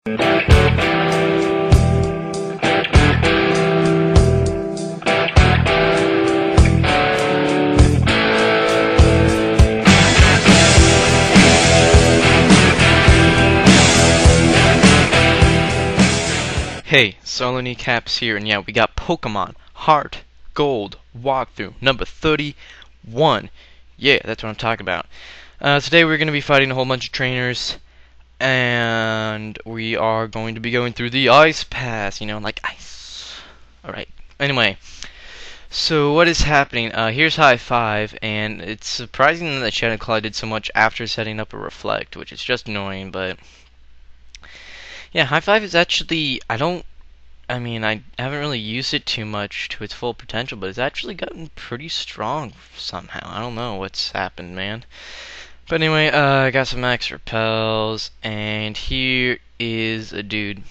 Hey, Solo Kneecaps here, and yeah, we got Pokemon Heart Gold walkthrough number 31. Yeah, that's what I'm talking about. Today we're going to be fighting a whole bunch of trainers, and we are going to be going through the Ice Pass, like ice. Alright, anyway, so what is happening? Here's High 5, and it's surprising that Shadow Claw did so much after setting up a Reflect, which is just annoying, but yeah, High 5 is actually, I haven't really used it too much to its full potential, but it's actually gotten pretty strong somehow. I don't know what's happened, man. But anyway, I got some max repels, and here is a dude,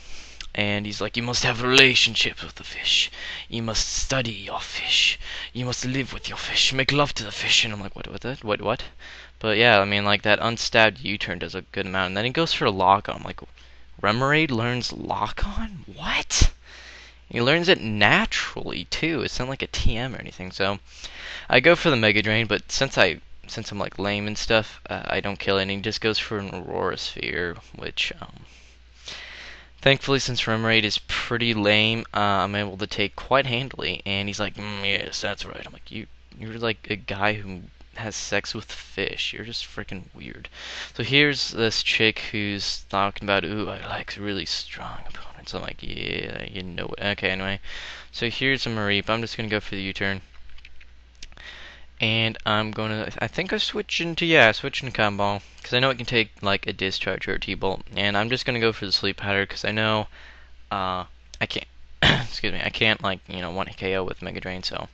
and he's like, you must have relationships with the fish. You must study your fish. You must live with your fish. Make love to the fish. And I'm like, what? But yeah, like that unstabbed U-turn does a good amount, and then he goes for a lock-on. I'm like, Remoraid learns lock-on? What? He learns it naturally too. It's not like a TM or anything. So I go for the Mega Drain, but since I'm like lame and stuff, I don't kill it. And he just goes for an Aurora Sphere, which thankfully, since Remoraid is pretty lame, I'm able to take quite handily. And he's like, yes, that's right. I'm like, you're like a guy who has sex with fish. You're just freaking weird. So here's this chick who's talking about, ooh, I like really strong opponents. I'm like, yeah, you know it. Okay, anyway. So here's a Mareep. I'm just gonna go for the U-turn. And I think I switch into Combo, because I know it can take like a Discharge or a T-Bolt. And I'm just gonna go for the Sleep Powder, because I know, I can't, excuse me, I can't like, one KO with Mega Drain, so.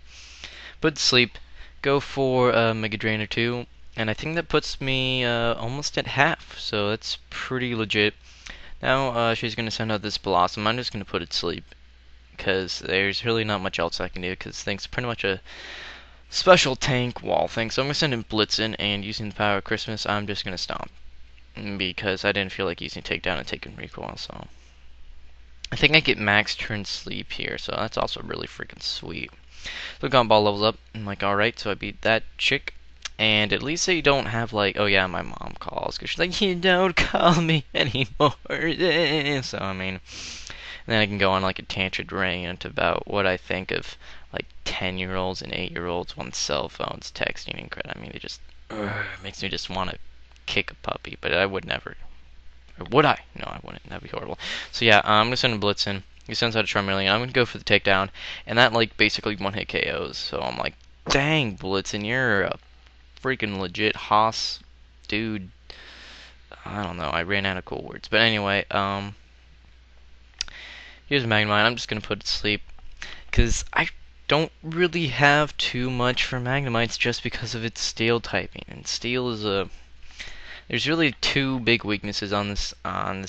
But Sleep. Go for a Mega Drain or two, and I think that puts me almost at half, so that's pretty legit. Now she's going to send out this Blossom. I'm just going to put it to sleep, because there's really not much else I can do, because this thing's pretty much a special tank wall thing. So I'm going to send in Blitzen, and using the power of Christmas, I'm just going to stomp, because I didn't feel like using Takedown and taking recoil, so. I think I get max turn sleep here, so that's also really freaking sweet. So Gumball levels up. I'm like, alright, so I beat that chick. And at least they don't have like, oh yeah, my mom calls. Because she's like, you don't call me anymore. So, and then I can go on like a tangent rant about what I think of like 10-year-olds and 8-year-olds on cell phones texting and crap. It just makes me just want to kick a puppy. But I would never. Or would I? No, I wouldn't. That'd be horrible. So yeah, I'm going to send a Blitz in. He sends out a Charmeleon. I'm going to go for the takedown. And that, like, basically one-hit KOs. So I'm like, dang, Blitzen, you're a freaking legit hoss dude. I don't know. I ran out of cool words. But anyway, here's Magnemite. I'm just going to put it to sleep. Because I don't really have too much for Magnemites just because of its Steel typing. And Steel is a... There's really two big weaknesses on this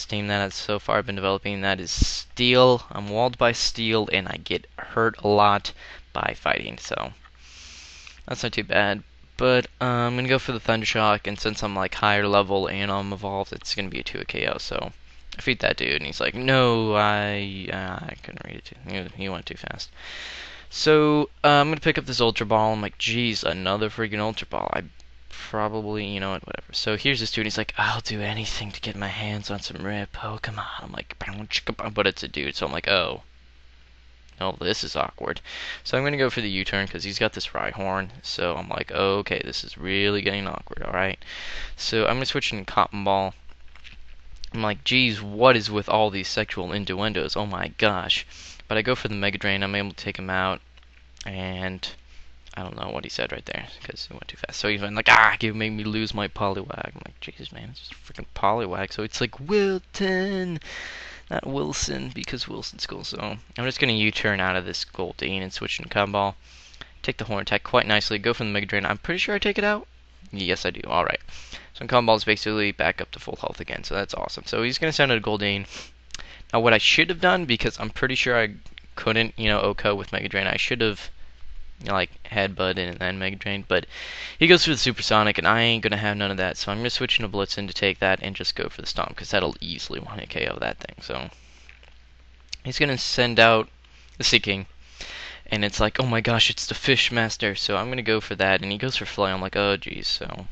team that has so far been developing. That is Steel. I'm walled by Steel, and I get hurt a lot by fighting. So that's not too bad. But I'm gonna go for the Thundershock, and since I'm like higher level and I'm evolved, it's gonna be a 2 KO. So I defeat that dude, and he's like, "No, I couldn't read it too. He went too fast." So I'm gonna pick up this Ultra Ball. I'm like, "Geez, another freaking Ultra Ball." I probably, whatever. So here's this dude, he's like, I'll do anything to get my hands on some rare Pokemon. I'm like, but it's a dude, so I'm like, oh, this is awkward. So I'm going to go for the U-turn, because he's got this Rhyhorn, so I'm like, okay, this is really getting awkward, alright. So I'm going to switch into Cotton Ball. I'm like, geez, what is with all these sexual innuendos? Oh my gosh. But I go for the Mega Drain, I'm able to take him out, and I don't know what he said right there, because he went too fast. So he went like, you made me lose my Poliwag. I'm like, Jesus, man, it's just a freaking Poliwag. So it's like Wilton, not Wilson, because Wilson's cool. So I'm just going to U-turn out of this Goldeen and switch into Combo. Take the Horn attack quite nicely, go for the Mega Drain. I'm pretty sure I take it out. Yes, I do. Alright. So Combo is basically back up to full health again, so that's awesome. So he's going to send out a Goldeen. Now what I should have done, because I'm pretty sure I couldn't, OHKO with Mega Drain, I should have like headbutt and then Mega Drain, but he goes for the Supersonic, and I ain't gonna have none of that, so I'm gonna switch into Blitzen to take that and just go for the Stomp, because that'll easily one-hit KO that thing. So he's gonna send out the Sea King, and it's like, oh my gosh, it's the Fish Master, so I'm gonna go for that, and he goes for Flail. I'm like, oh geez, so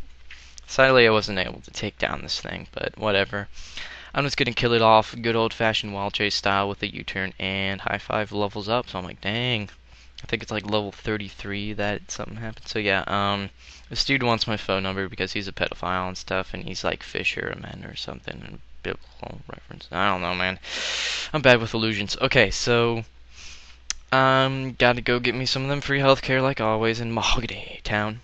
sadly I wasn't able to take down this thing, but whatever. I'm just gonna kill it off, good old-fashioned Wild Chase style with a U-turn, and High Five levels up, so I'm like, dang. I think it's like level 33 that something happened. So yeah, this dude wants my phone number because he's a pedophile and stuff, and he's like fisherman or something, and biblical reference. I don't know, man. I'm bad with illusions. Okay, so gotta go get me some of them free healthcare like always in Mahogany Town,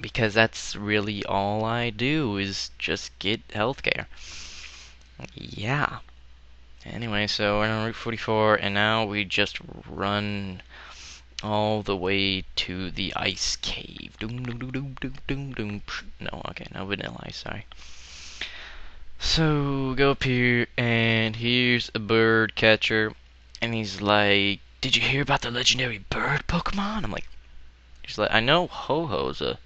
because that's really all I do is just get healthcare. Yeah. Anyway, so we're on Route 44, and now we just run all the way to the ice cave. Doom, doom, doom, doom, doom, doom, doom. No, okay, no vanilla ice, sorry. So, go up here, and here's a bird catcher, and he's like, did you hear about the legendary bird Pokemon? I'm like, he's like, I know Ho-Ho's a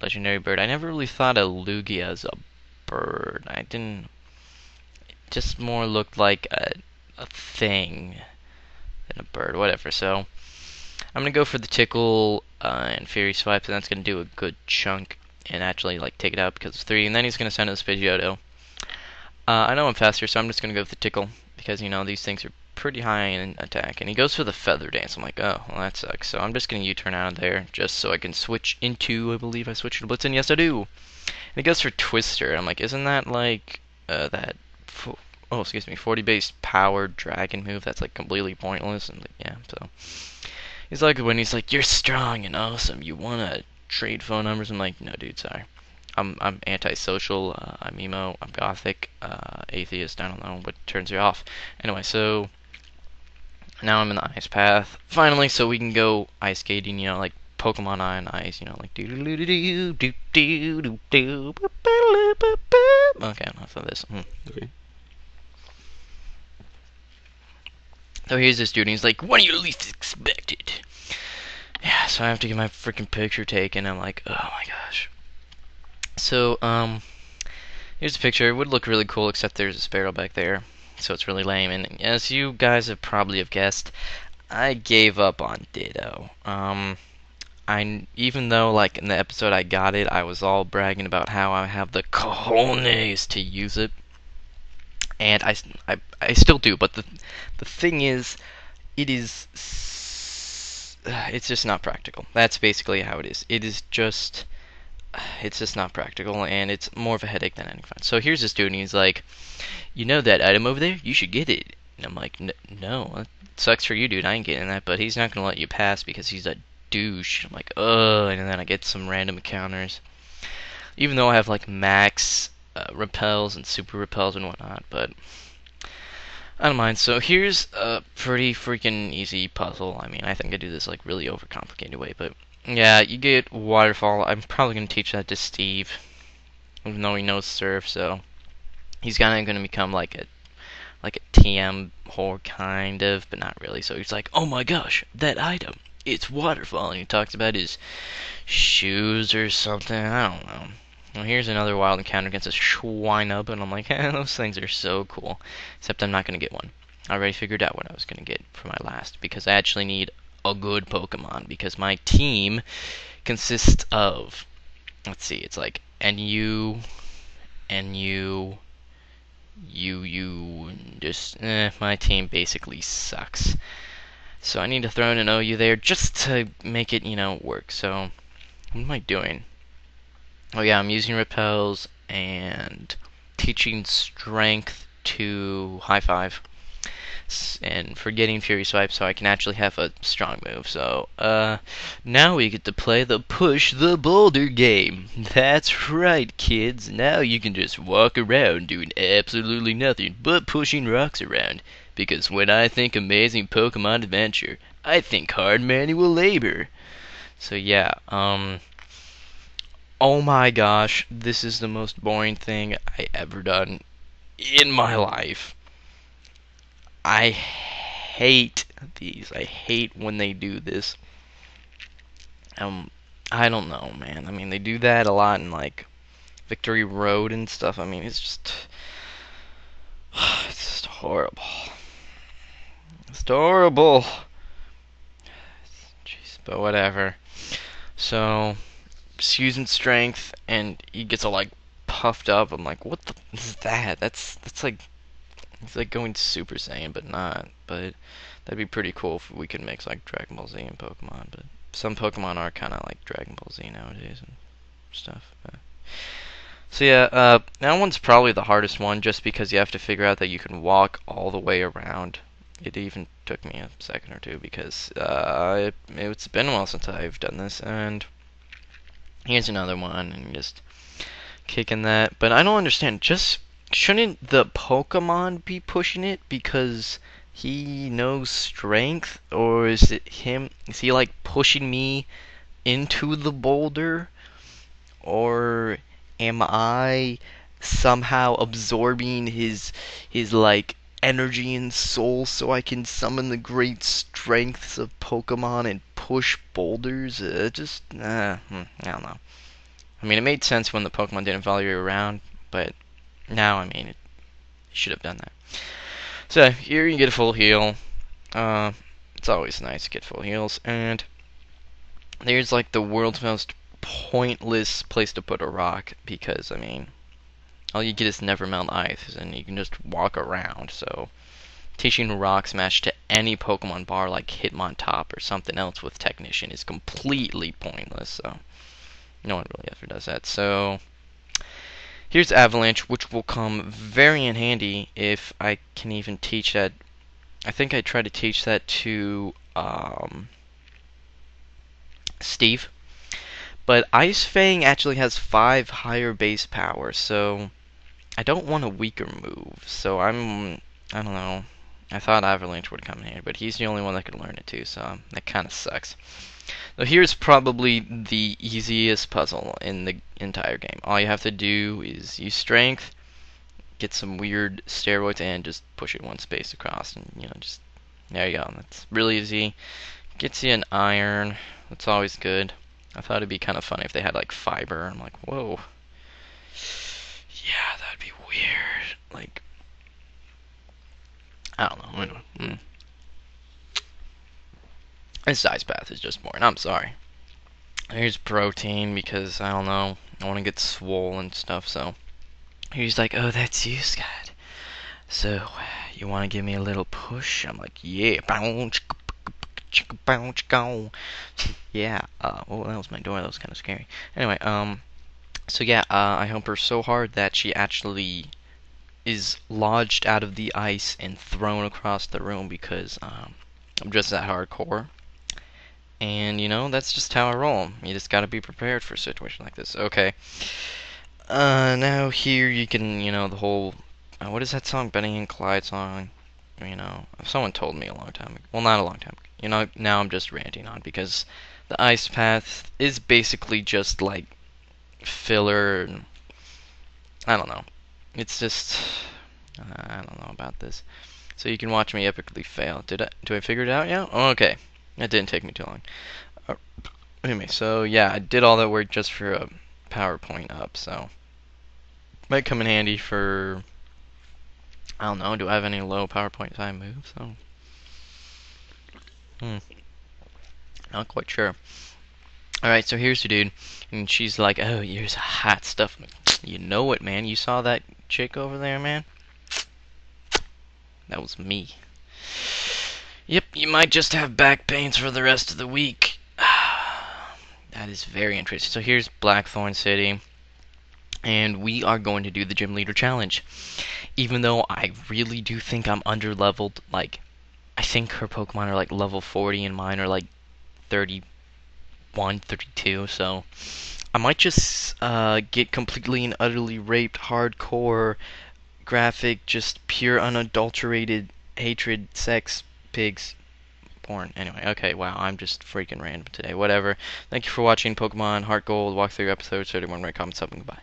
legendary bird. I never really thought of Lugia as a bird. I didn't. It just more looked like a thing than a bird, whatever. So I'm gonna go for the Tickle and Fury Swipes, and that's gonna do a good chunk and actually like take it out because it's 3. And then he's gonna send us Pidgeotto. I know I'm faster, so I'm just gonna go with the Tickle because you know these things are pretty high in attack. And he goes for the Feather Dance. I'm like, oh, well that sucks. So I'm just gonna U-turn out of there just so I can switch into. I believe I switched to Blitzen. Yes, I do. And he goes for Twister. I'm like, isn't that like that? Oh, excuse me, 40 base powered dragon move that's like completely pointless. And like, yeah, so he's like, when he's like, you're strong and awesome, you wanna trade phone numbers? I'm like, no, dude, sorry. I'm antisocial. I'm emo. I'm gothic. Atheist. I don't know what turns you off. Anyway, so now I'm in the ice path finally, so we can go ice skating. You know, like Pokemon on ice. You know, like do do do do do do do do. Okay, enough of this. Okay. So here's this dude, and he's like, when you least expect it. Yeah, so I have to get my freaking picture taken. I'm like, oh my gosh. So, here's a picture. It would look really cool, except there's a sparrow back there. So it's really lame. And as you guys have probably have guessed, I gave up on Ditto. Even though, like, in the episode I got it, I was all bragging about how I have the cojones to use it. And I still do, but the thing is, it's just not practical. That's basically how it is. It's just not practical, and it's more of a headache than anything fun. So here's this dude, and he's like, you know that item over there? You should get it. And I'm like, no, it sucks for you, dude. I ain't getting that, but he's not gonna let you pass because he's a douche. I'm like, ugh, and then I get some random encounters. Even though I have like max repels and super repels and whatnot, but I don't mind. So here's a pretty freaking easy puzzle. I mean, I think I do this like really overcomplicated way, but yeah, you get Waterfall. I'm probably gonna teach that to Steve, even though he knows Surf, so he's kind of gonna become like a TM whore kind of, but not really. So he's like, oh my gosh, that item, it's Waterfall, and he talks about his shoes or something. I don't know. Well, here's another wild encounter against a Schweinup, and I'm like, those things are so cool. Except I'm not going to get one. I already figured out what I was going to get for my last, because I actually need a good Pokemon, because my team consists of, let's see, it's like NU, just, my team basically sucks. So I need to throw in an OU there just to make it, work. So, what am I doing? Oh yeah, I'm using repels and teaching strength to High Five and forgetting Fury Swipe so I can actually have a strong move. So, now we get to play the Push the Boulder game. That's right, kids. Now you can just walk around doing absolutely nothing but pushing rocks around. Because when I think amazing Pokemon adventure, I think hard manual labor. So yeah, oh my gosh, this is the most boring thing I ever done in my life. I hate these. I hate when they do this. Um, I don't know, man. I mean, they do that a lot in like Victory Road and stuff. I mean, it's just horrible. It's horrible. Jeez, but whatever. So, just using strength, and he gets all like puffed up. I'm like, what the is that? That's like it's like going Super Saiyan, but not. But that'd be pretty cool if we could mix like Dragon Ball Z and Pokemon. But some Pokemon are kind of like Dragon Ball Z nowadays and stuff. So yeah, that one's probably the hardest one, just because you have to figure out that you can walk all the way around. It even took me a second or two because it's been a while since I've done this, and here's another one, and just kicking that. But I don't understand. Just shouldn't the Pokemon be pushing it because he knows strength, or is it him? Is he like pushing me into the boulder, or am I somehow absorbing his like energy and soul so I can summon the great strengths of Pokemon and push boulders? I don't know. I mean, it made sense when the Pokemon didn't follow you around, but now, I mean, it should have done that. So, here you get a full heal. It's always nice to get full heals, and there's like the world's most pointless place to put a rock, because, I mean, all you get is never melt ice, and you can just walk around, so teaching rock smash to any Pokemon bar like Hitmontop or something else with Technician is completely pointless, so no one really ever does that. So here's Avalanche, which will come very in handy if I can even teach that. I think I tried to teach that to Steve. But Ice Fang actually has 5 higher base power, so I don't want a weaker move. So I don't know. I thought Avalanche would come in here, but he's the only one that could learn it too, so that kind of sucks. So here's probably the easiest puzzle in the entire game. All you have to do is use strength, get some weird steroids, and just push it one space across, and just there you go. That's really easy. Gets you an iron. That's always good. I thought it'd be kind of funny if they had like fiber. I'm like, whoa. Yeah, that'd be weird. Like, I don't know. Anyway. This ice path is just boring. I'm sorry. Here's protein because I don't know. I want to get swole and stuff. So he's like, "Oh, that's you, Scott. So you want to give me a little push?" I'm like, "Yeah, bounce, bounce, go." Yeah. Oh, that was my door. That was kind of scary. Anyway, so yeah, I hump her so hard that she actually is lodged out of the ice and thrown across the room because I'm just that hardcore. And, that's just how I roll. You just gotta be prepared for a situation like this. Okay. Now here you can, the whole... what is that song? Benny and Clyde song? Someone told me a long time ago. Well, not a long time ago. Now I'm just ranting on because the ice path is basically just, like, filler. And I don't know. It's just... I don't know about this. So you can watch me epically fail. Do I figure it out yet? Oh, okay. That didn't take me too long. Anyway, so yeah, I did all that work just for a PowerPoint up, so might come in handy for, I don't know, do I have any low PowerPoint time moves? Not quite sure. Alright, so here's the dude, and she's like, "Oh, here's hot stuff." You know it, man. You saw that chick over there, man? That was me. Yep, you might just have back pains for the rest of the week. That is very interesting. So here's Blackthorn City, and we are going to do the Gym Leader Challenge. Even though I really do think I'm under-leveled, like, I think her Pokemon are like level 40 and mine are like 31, 32, so I might just get completely and utterly raped, hardcore, graphic, just pure unadulterated hatred, sex, pigs, porn. Anyway, okay, wow, I'm just freaking random today. Whatever. Thank you for watching Pokemon Heart Gold walkthrough episode 31. Rate, comment, sub, and goodbye.